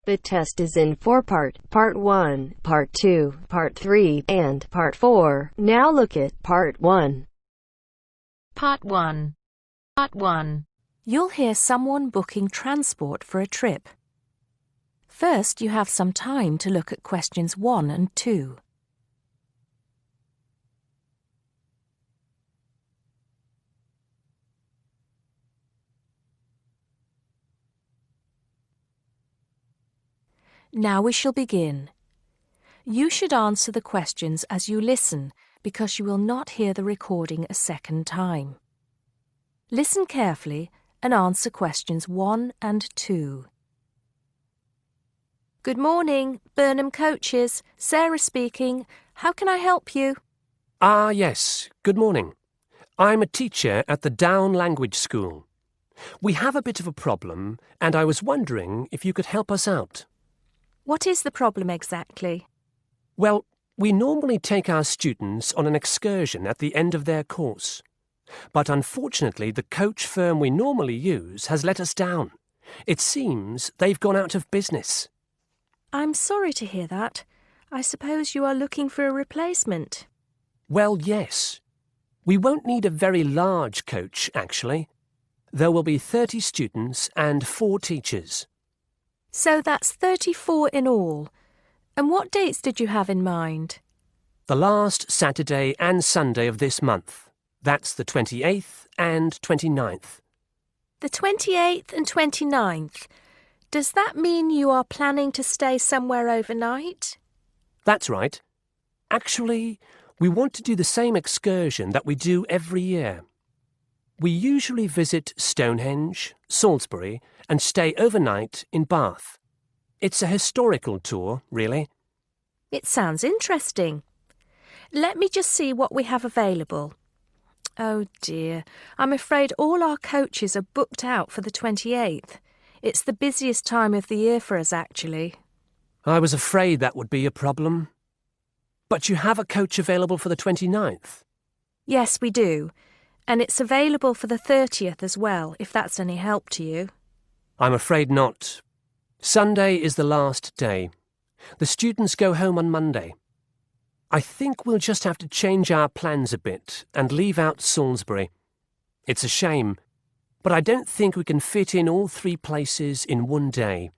The test is in 4 parts, Part 1, Part 2, Part 3, and Part 4. Now look at Part 1. Part 1. Part 1. You'll hear someone booking transport for a trip. First, you have some time to look at questions 1 and 2. Now we shall begin. You should answer the questions as you listen because you will not hear the recording a second time. Listen carefully and answer questions 1 and 2. Good morning, Burnham Coaches. Sarah speaking. How can I help you? Yes. Good morning. I'm a teacher at the Down Language School. We have a bit of a problem, and I was wondering if you could help us out. What is the problem exactly? Well, we normally take our students on an excursion at the end of their course. But unfortunately, the coach firm we normally use has let us down. It seems they've gone out of business. I'm sorry to hear that. I suppose you are looking for a replacement. Well, yes. We won't need a very large coach, actually. There will be 30 students and 4 teachers. So that's 34 in all. And what dates did you have in mind? The last Saturday and Sunday of this month. That's the 28th and 29th. The 28th and 29th. Does that mean you are planning to stay somewhere overnight? That's right. Actually, we want to do the same excursion that we do every year. We usually visit Stonehenge, Salisbury, and stay overnight in Bath. It's a historical tour, really. It sounds interesting. Let me just see what we have available. Oh dear, I'm afraid all our coaches are booked out for the 28th. It's the busiest time of the year for us, actually. I was afraid that would be a problem. But you have a coach available for the 29th? Yes, we do. And it's available for the 30th as well, if that's any help to you. I'm afraid not. Sunday is the last day. The students go home on Monday. I think we'll just have to change our plans a bit and leave out Salisbury. It's a shame, but I don't think we can fit in all 3 places in one day.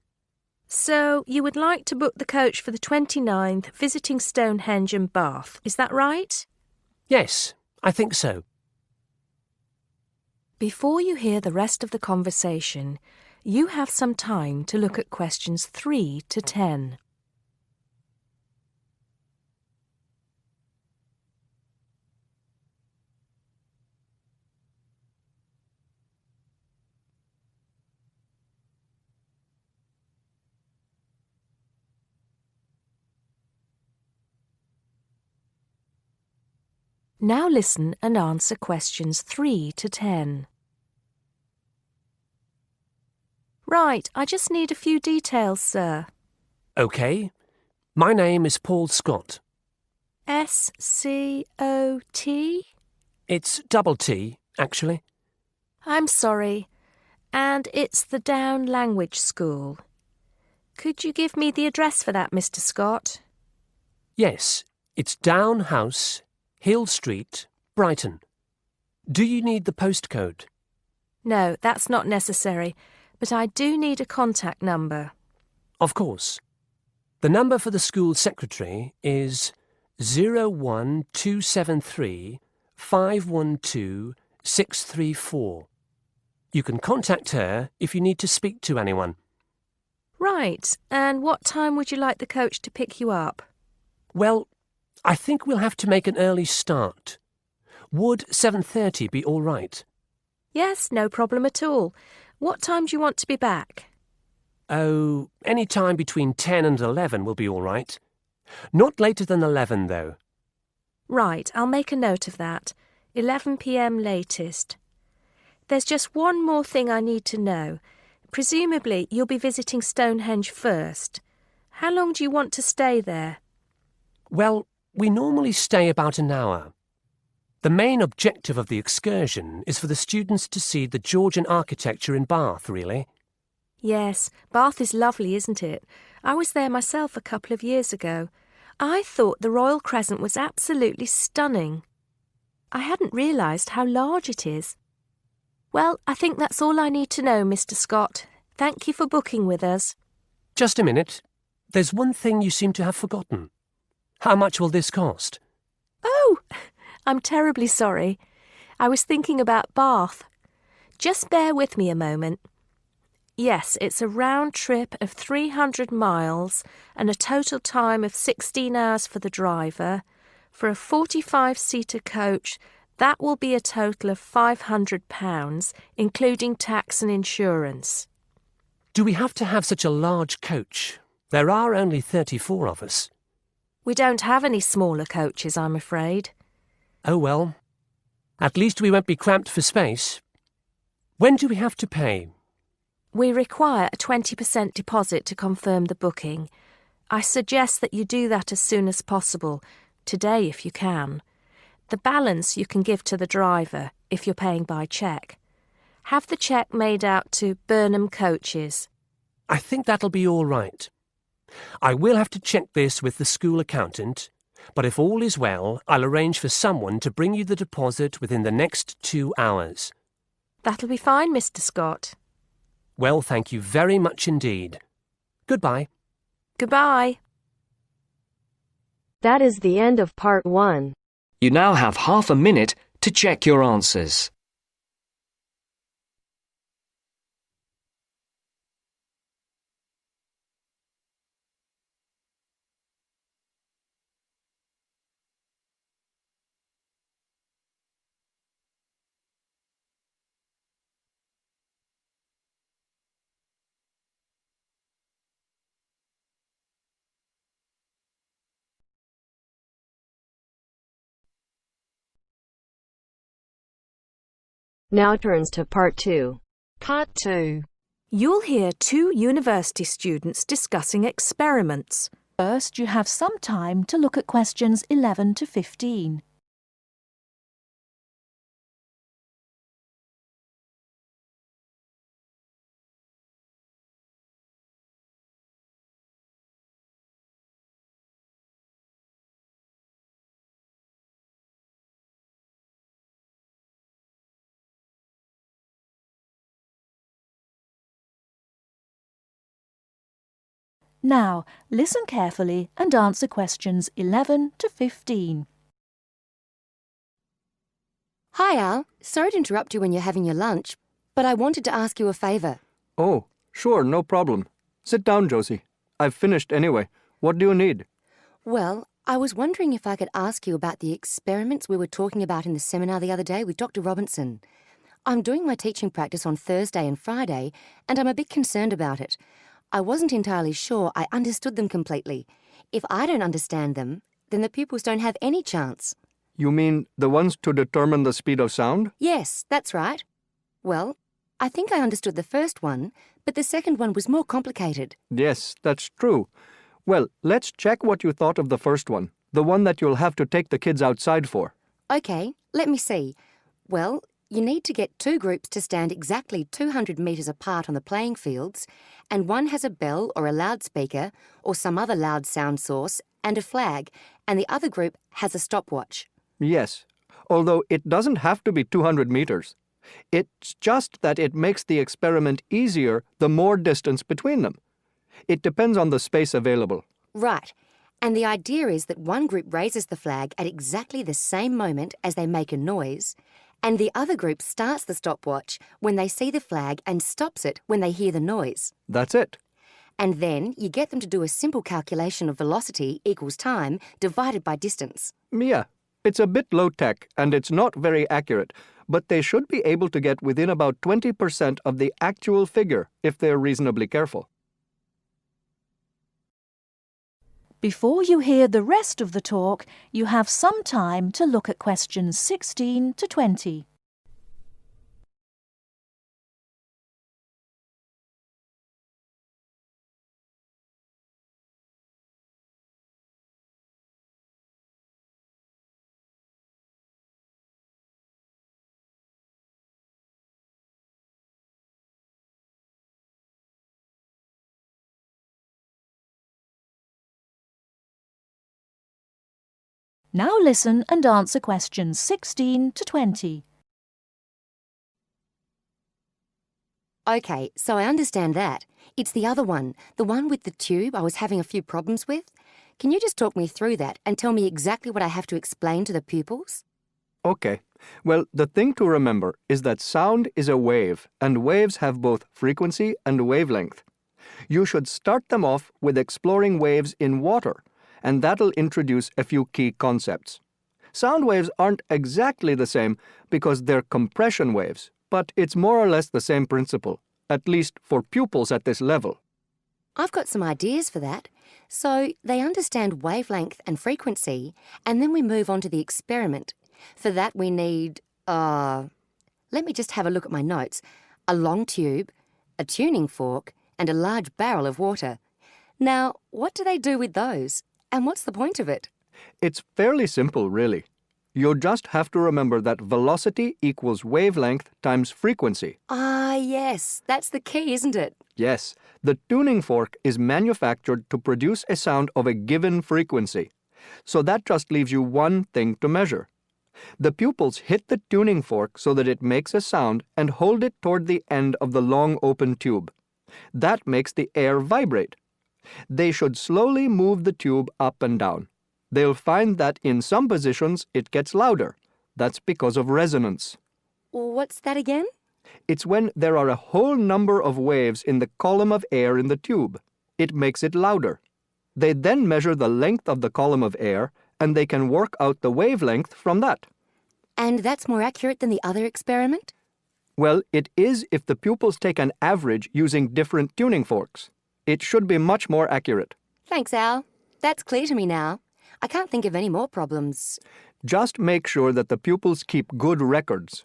So you would like to book the coach for the 29th, visiting Stonehenge and Bath, is that right? Yes, I think so. Before you hear the rest of the conversation, you have some time to look at questions 3 to 10. Now listen and answer questions 3 to 10. Right, I just need a few details, sir. OK. My name is Paul Scott. S-C-O-T? It's double T, actually. I'm sorry. And it's the Down Language School. Could you give me the address for that, Mr. Scott? Yes, it's Down House, Hill Street, Brighton. Do you need the postcode? No, that's not necessary, but I do need a contact number. Of course. The number for the school secretary is 01273 512 634. You can contact her if you need to speak to anyone. Right, and what time would you like the coach to pick you up? Well, I think we'll have to make an early start. Would 7:30 be all right? Yes, no problem at all. What time do you want to be back? Oh, any time between 10 and 11 will be all right. Not later than 11, though. Right, I'll make a note of that. 11 p.m. latest. There's just one more thing I need to know. Presumably, you'll be visiting Stonehenge first. How long do you want to stay there? Well, we normally stay about an hour. The main objective of the excursion is for the students to see the Georgian architecture in Bath, really. Yes, Bath is lovely, isn't it? I was there myself a couple of years ago. I thought the Royal Crescent was absolutely stunning. I hadn't realised how large it is. Well, I think that's all I need to know, Mr. Scott. Thank you for booking with us. Just a minute. There's one thing you seem to have forgotten. How much will this cost? Oh, I'm terribly sorry. I was thinking about Bath. Just bear with me a moment. Yes, it's a round trip of 300 miles and a total time of 16 hours for the driver. For a 45-seater coach, that will be a total of £500, including tax and insurance. Do we have to have such a large coach? There are only 34 of us. We don't have any smaller coaches, I'm afraid. Oh well. At least we won't be cramped for space. When do we have to pay? We require a 20% deposit to confirm the booking. I suggest that you do that as soon as possible, today if you can. The balance you can give to the driver if you're paying by cheque. Have the cheque made out to Burnham Coaches. I think that'll be all right. I will have to check this with the school accountant, but if all is well, I'll arrange for someone to bring you the deposit within the next 2 hours. That'll be fine, Mr. Scott. Well, thank you very much indeed. Goodbye. Goodbye. That is the end of part 1. You now have half a minute to check your answers. Now turns to part 2. Part 2. You'll hear 2 university students discussing experiments. First, you have some time to look at questions 11 to 15. Now, listen carefully and answer questions 11 to 15. Hi, Al. Sorry to interrupt you when you're having your lunch, but I wanted to ask you a favour. Oh, sure, no problem. Sit down, Josie. I've finished anyway. What do you need? Well, I was wondering if I could ask you about the experiments we were talking about in the seminar the other day with Dr. Robinson. I'm doing my teaching practice on Thursday and Friday, and I'm a bit concerned about it. I wasn't entirely sure I understood them completely. If I don't understand them, then the pupils don't have any chance. You mean the ones to determine the speed of sound? Yes, that's right. Well, I think I understood the first one, but the second one was more complicated. Yes, that's true. Well, let's check what you thought of the first one, the one that you'll have to take the kids outside for. OK, let me see. Well, you need to get 2 groups to stand exactly 200 metres apart on the playing fields, and one has a bell or a loudspeaker or some other loud sound source and a flag, and the other group has a stopwatch. Yes, although it doesn't have to be 200 meters. It's just that it makes the experiment easier the more distance between them. It depends on the space available. Right. And the idea is that one group raises the flag at exactly the same moment as they make a noise, and the other group starts the stopwatch when they see the flag and stops it when they hear the noise. That's it. And then you get them to do a simple calculation of velocity equals time divided by distance. Yeah, it's a bit low-tech and it's not very accurate, but they should be able to get within about 20% of the actual figure if they're reasonably careful. Before you hear the rest of the talk, you have some time to look at questions 16 to 20. Now listen and answer questions 16 to 20. OK, so I understand that. It's the other one, the one with the tube I was having a few problems with. Can you just talk me through that and tell me exactly what I have to explain to the pupils? Okay. Well, the thing to remember is that sound is a wave, and waves have both frequency and wavelength. You should start them off with exploring waves in water, and that'll introduce a few key concepts. Sound waves aren't exactly the same because they're compression waves, but it's more or less the same principle, at least for pupils at this level. I've got some ideas for that. So they understand wavelength and frequency, and then we move on to the experiment. For that we need, let me just have a look at my notes. A long tube, a tuning fork, and a large barrel of water. Now, what do they do with those? And what's the point of it? It's fairly simple, really. You'll just have to remember that velocity equals wavelength times frequency. Ah, yes, that's the key, isn't it? Yes, the tuning fork is manufactured to produce a sound of a given frequency. So that just leaves you one thing to measure. The pupils hit the tuning fork so that it makes a sound and hold it toward the end of the long open tube. That makes the air vibrate. They should slowly move the tube up and down. They'll find that in some positions it gets louder. That's because of resonance. What's that again? It's when there are a whole number of waves in the column of air in the tube. It makes it louder. They then measure the length of the column of air, and they can work out the wavelength from that. And that's more accurate than the other experiment? Well, it is if the pupils take an average using different tuning forks. It should be much more accurate. Thanks, Al. That's clear to me now. I can't think of any more problems. Just make sure that the pupils keep good records.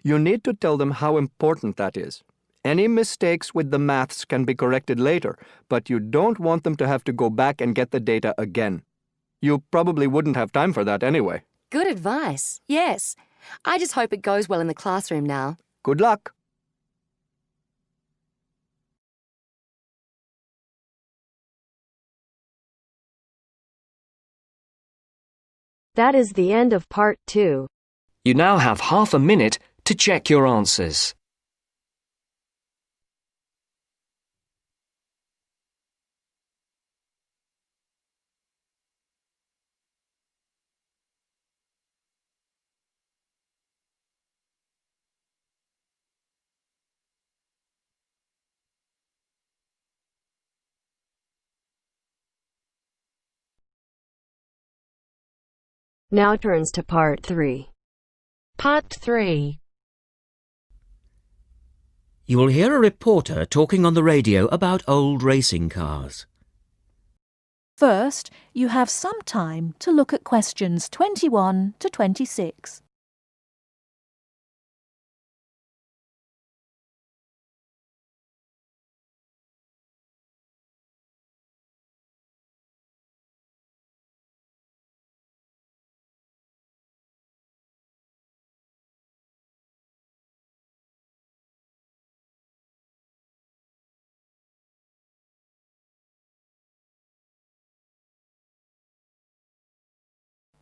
You need to tell them how important that is. Any mistakes with the maths can be corrected later, but you don't want them to have to go back and get the data again. You probably wouldn't have time for that anyway. Good advice, yes. I just hope it goes well in the classroom now. Good luck. That is the end of part 2. You now have half a minute to check your answers. Now turns to part 3. Part 3. You will hear a reporter talking on the radio about old racing cars. First, you have some time to look at questions 21 to 26.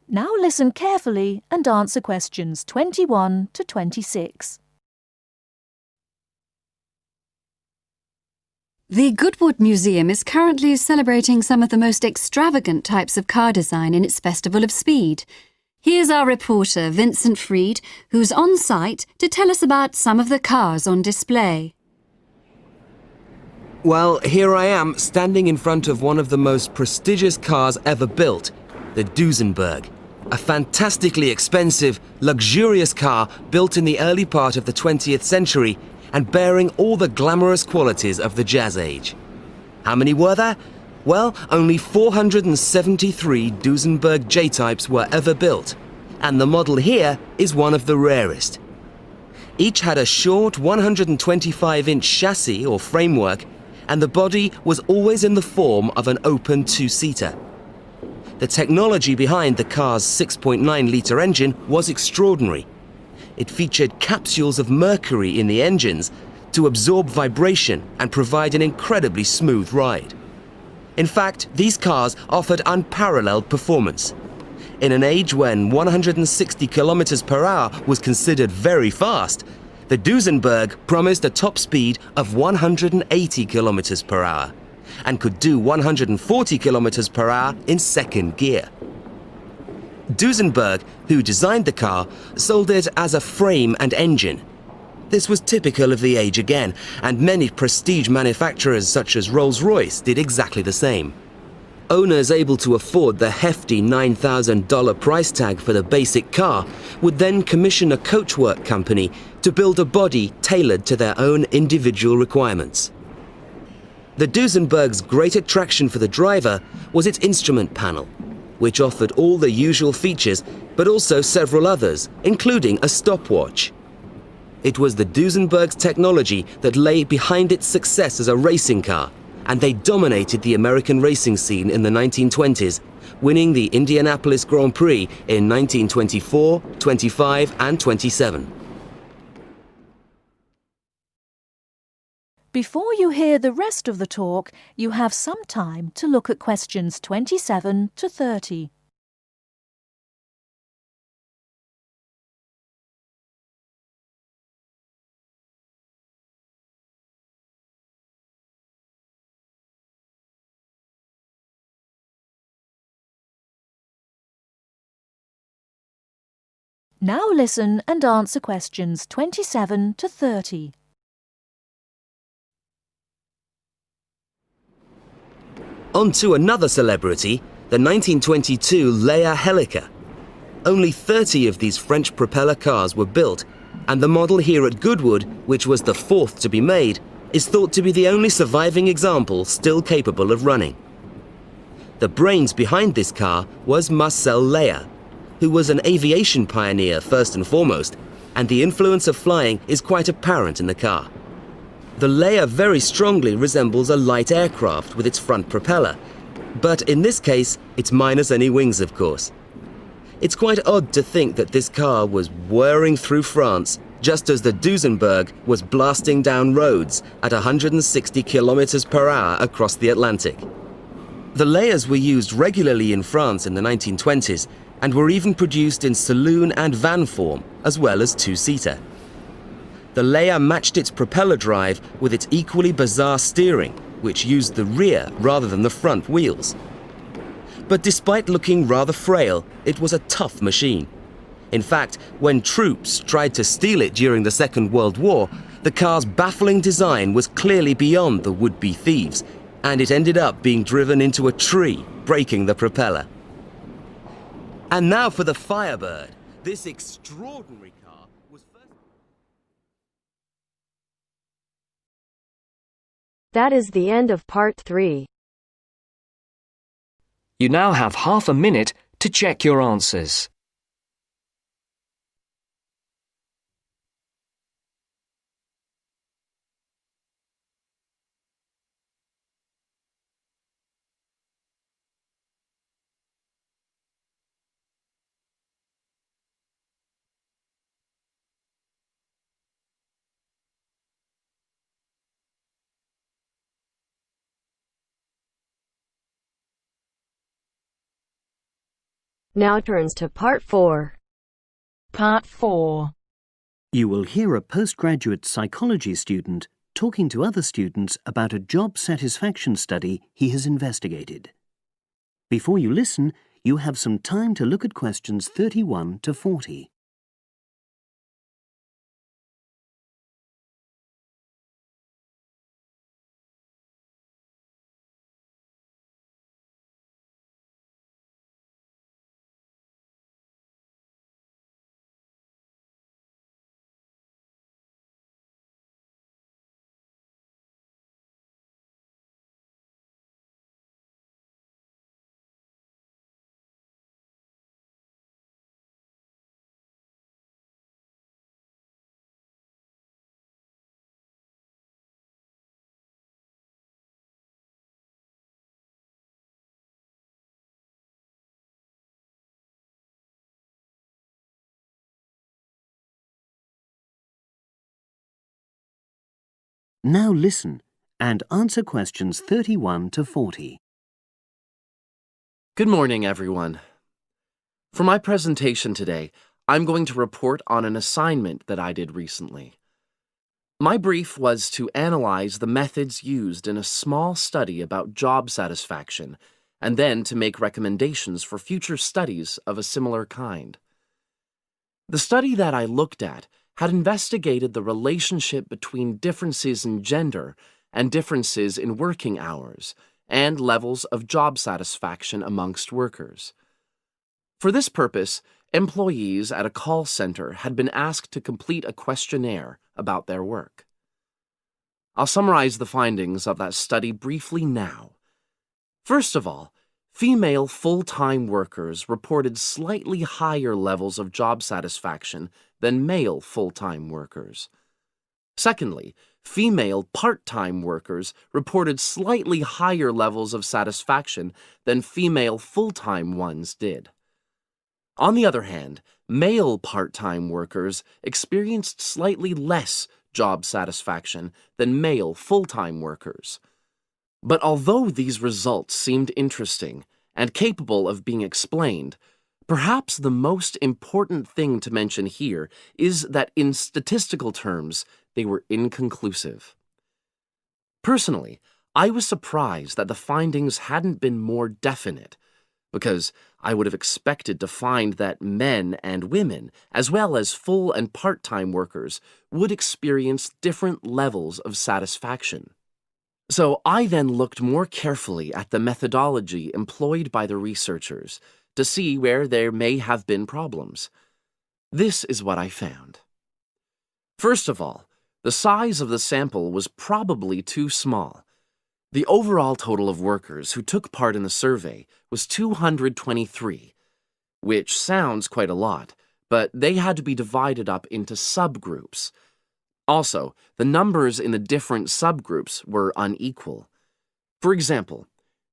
Now listen carefully and answer questions 21 to 26. The Goodwood Museum is currently celebrating some of the most extravagant types of car design in its Festival of Speed. Here's our reporter, Vincent Freed, who's on site to tell us about some of the cars on display. Well, here I am, standing in front of one of the most prestigious cars ever built, the Duesenberg. A fantastically expensive, luxurious car built in the early part of the 20th century and bearing all the glamorous qualities of the Jazz Age. How many were there? Well, only 473 Duesenberg J-types were ever built, and the model here is one of the rarest. Each had a short 125-inch chassis or framework, and the body was always in the form of an open two-seater. The technology behind the car's 6.9-litre engine was extraordinary. It featured capsules of mercury in the engines to absorb vibration and provide an incredibly smooth ride. In fact, these cars offered unparalleled performance. In an age when 160 kilometers per hour was considered very fast, the Duesenberg promised a top speed of 180 kilometers per hour and could do 140 kilometers per hour in second gear. Duesenberg, who designed the car, sold it as a frame and engine. This was typical of the age again, and many prestige manufacturers such as Rolls-Royce did exactly the same. Owners able to afford the hefty $9,000 price tag for the basic car would then commission a coachwork company to build a body tailored to their own individual requirements. The Duesenberg's great attraction for the driver was its instrument panel, which offered all the usual features but also several others, including a stopwatch. It was the Duesenberg's technology that lay behind its success as a racing car, and they dominated the American racing scene in the 1920s, winning the Indianapolis Grand Prix in 1924, 25 and 27. Before you hear the rest of the talk, you have some time to look at questions 27 to 30. Now listen and answer questions 27 to 30. On to another celebrity, the 1922 Leia Helica. Only 30 of these French propeller cars were built, and the model here at Goodwood, which was the fourth to be made, is thought to be the only surviving example still capable of running. The brains behind this car was Marcel Leia, who was an aviation pioneer first and foremost, and the influence of flying is quite apparent in the car. The Leia very strongly resembles a light aircraft with its front propeller, but in this case, it's minus any wings, of course. It's quite odd to think that this car was whirring through France just as the Duesenberg was blasting down roads at 160 kilometers per hour across the Atlantic. The Leias were used regularly in France in the 1920s and were even produced in saloon and van form, as well as two-seater. The Leia matched its propeller drive with its equally bizarre steering, which used the rear rather than the front wheels. But despite looking rather frail, it was a tough machine. In fact, when troops tried to steal it during the Second World War, the car's baffling design was clearly beyond the would-be thieves, and it ended up being driven into a tree, breaking the propeller. And now for the Firebird. This extraordinary car was first... That is the end of part 3. You now have half a minute to check your answers. Now turns to part 4. Part 4. You will hear a postgraduate psychology student talking to other students about a job satisfaction study he has investigated. Before you listen, you have some time to look at questions 31 to 40. Now listen and answer questions 31 to 40. Good morning, everyone. For my presentation today, I'm going to report on an assignment that I did recently. My brief was to analyze the methods used in a small study about job satisfaction, and then to make recommendations for future studies of a similar kind. The study that I looked at had investigated the relationship between differences in gender and differences in working hours and levels of job satisfaction amongst workers. For this purpose, employees at a call center had been asked to complete a questionnaire about their work. I'll summarize the findings of that study briefly now. First of all, female full-time workers reported slightly higher levels of job satisfaction than male full-time workers. Secondly, female part-time workers reported slightly higher levels of satisfaction than female full-time ones did. On the other hand, male part-time workers experienced slightly less job satisfaction than male full-time workers. But although these results seemed interesting and capable of being explained, perhaps the most important thing to mention here is that in statistical terms, they were inconclusive. Personally, I was surprised that the findings hadn't been more definite, because I would have expected to find that men and women, as well as full and part-time workers, would experience different levels of satisfaction. So I then looked more carefully at the methodology employed by the researchers to see where there may have been problems. This is what I found. First of all, the size of the sample was probably too small. The overall total of workers who took part in the survey was 223, which sounds quite a lot, but they had to be divided up into subgroups. Also, the numbers in the different subgroups were unequal. For example,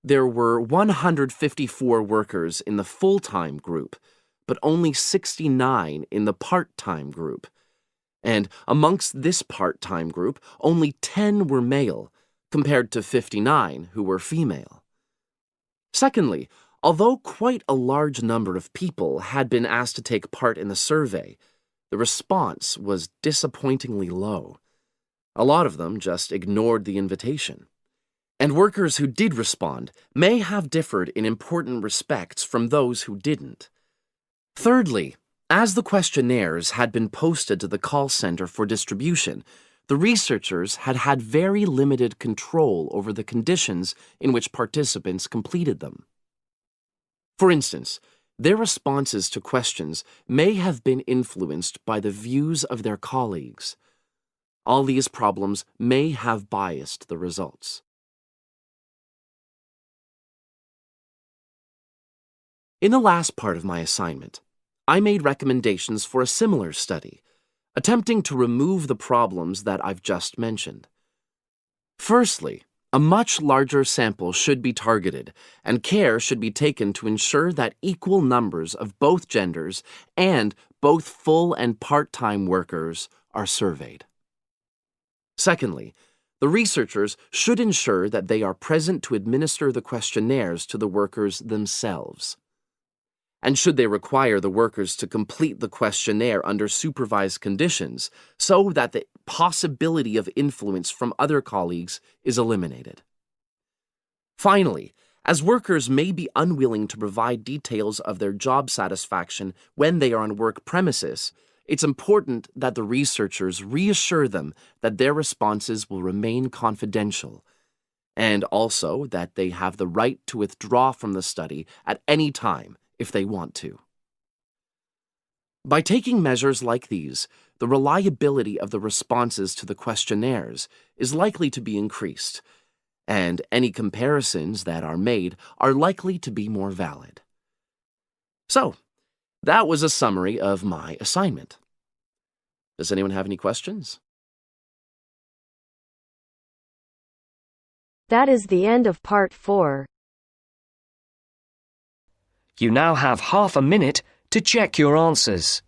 there were 154 workers in the full-time group, but only 69 in the part-time group. And amongst this part-time group, only 10 were male, compared to 59 who were female. Secondly, although quite a large number of people had been asked to take part in the survey, the response was disappointingly low. A lot of them just ignored the invitation. And workers who did respond may have differed in important respects from those who didn't. Thirdly, as the questionnaires had been posted to the call center for distribution, the researchers had had very limited control over the conditions in which participants completed them. For instance, their responses to questions may have been influenced by the views of their colleagues. All these problems may have biased the results. In the last part of my assignment, I made recommendations for a similar study, attempting to remove the problems that I've just mentioned. Firstly, a much larger sample should be targeted, and care should be taken to ensure that equal numbers of both genders and both full and part-time workers are surveyed. Secondly, the researchers should ensure that they are present to administer the questionnaires to the workers themselves. And should they require the workers to complete the questionnaire under supervised conditions so that the possibility of influence from other colleagues is eliminated. Finally, as workers may be unwilling to provide details of their job satisfaction when they are on work premises, it's important that the researchers reassure them that their responses will remain confidential, and also that they have the right to withdraw from the study at any time if they want to. By taking measures like these, the reliability of the responses to the questionnaires is likely to be increased, and any comparisons that are made are likely to be more valid. So, that was a summary of my assignment. Does anyone have any questions? That is the end of part 4. You now have half a minute to check your answers.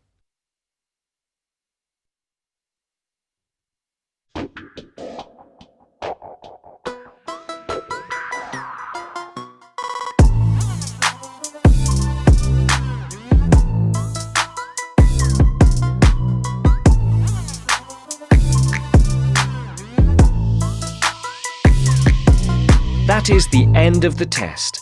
That is the end of the test.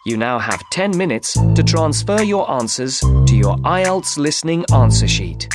You now have 10 minutes to transfer your answers to your IELTS listening answer sheet.